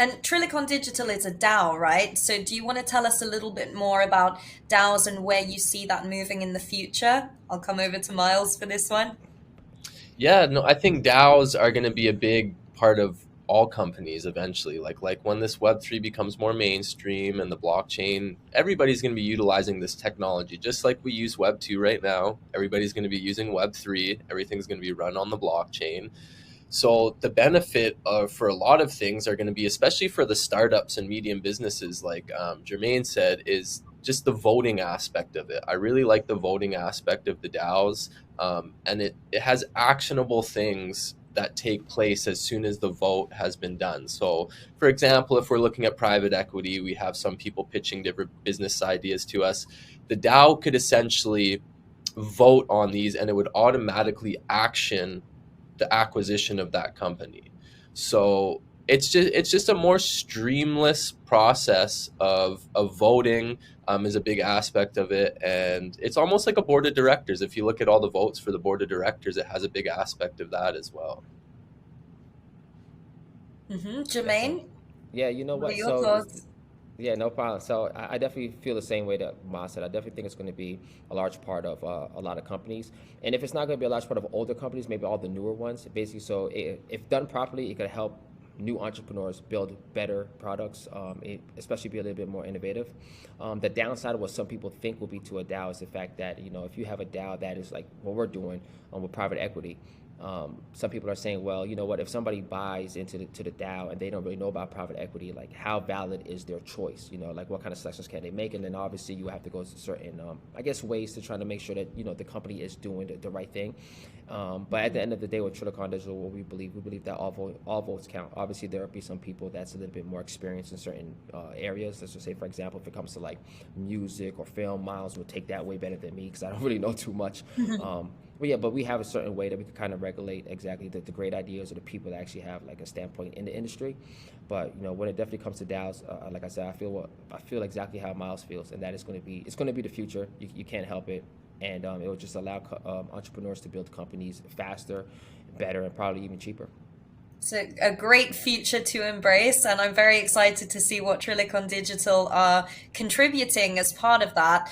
And Trilicon Digital is a DAO, right? So do you want to tell us a little bit more about DAOs and where you see that moving in the future? I'll come over to Miles for this one. Yeah, no, I think DAOs are going to be a big part of all companies eventually. Like when this Web3 becomes more mainstream and the blockchain, everybody's going to be utilizing this technology just like we use Web 2 right now. Everybody's going to be using Web 3. Everything's going to be run on the blockchain. So the benefit for a lot of things are going to be, especially for the startups and medium businesses, like Jermaine said, is just the voting aspect of it. I really like the voting aspect of the DAOs, and it has actionable things that take place as soon as the vote has been done. So, for example, if we're looking at private equity, we have some people pitching different business ideas to us. The DAO could essentially vote on these, and it would automatically action the acquisition of that company. So it's just a more streamless process of voting, is a big aspect of it, and it's almost like a board of directors. If you look at all the votes for the board of directors, it has a big aspect of that as well. Excellent. Jermaine, Yeah, you know what are what? your So thoughts? yeah, no problem. So I definitely feel the same way that Ma said. I definitely think it's going to be a large part of a lot of companies. And if it's not going to be a large part of older companies, maybe all the newer ones. Basically, so if done properly, it could help new entrepreneurs build better products, especially be a little bit more innovative. The downside of what some people think will be to a DAO is the fact that, if you have a DAO that is like what we're doing with private equity, some people are saying, well, you know what, if somebody buys into the DAO and they don't really know about private equity, like how valid is their choice? Like what kind of selections can they make? And then obviously you have to go to certain, I guess, ways to try to make sure that, the company is doing the right thing. But at the end of the day, with Trilicon Digital, what we believe that all votes count. Obviously, there will be some people that's a little bit more experienced in certain areas. Let's just say, for example, if it comes to like music or film, Miles would take that way better than me because I don't really know too much. But we have a certain way that we can kind of regulate exactly the great ideas or the people that actually have like a standpoint in the industry. But when it definitely comes to DAOs, like I said, I feel exactly how Miles feels, and that it's going to be the future. You can't help it, and it will just allow entrepreneurs to build companies faster, better, and probably even cheaper. It's a great future to embrace, and I'm very excited to see what Trilicon Digital are contributing as part of that.